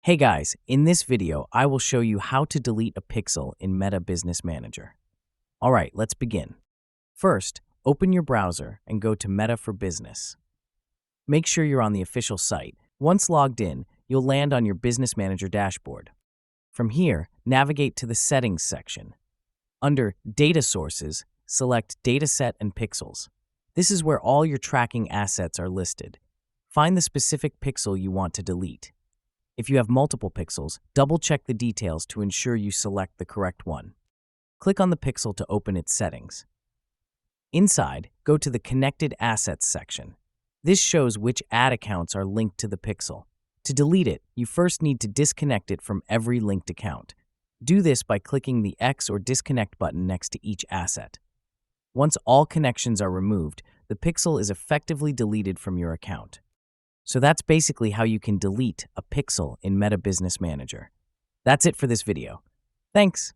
Hey guys, in this video, I will show you how to delete a pixel in Meta Business Manager. All right, let's begin. First, open your browser and go to Meta for Business. Make sure you're on the official site. Once logged in, you'll land on your Business Manager dashboard. From here, navigate to the Settings section. Under Data Sources, select Dataset and Pixels. This is where all your tracking assets are listed. Find the specific pixel you want to delete. If you have multiple pixels, double-check the details to ensure you select the correct one. Click on the pixel to open its settings. Inside, go to the Connected Assets section. This shows which ad accounts are linked to the pixel. To delete it, you first need to disconnect it from every linked account. Do this by clicking the X or Disconnect button next to each asset. Once all connections are removed, the pixel is effectively deleted from your account. So that's basically how you can delete a pixel in Meta Business Manager. That's it for this video. Thanks.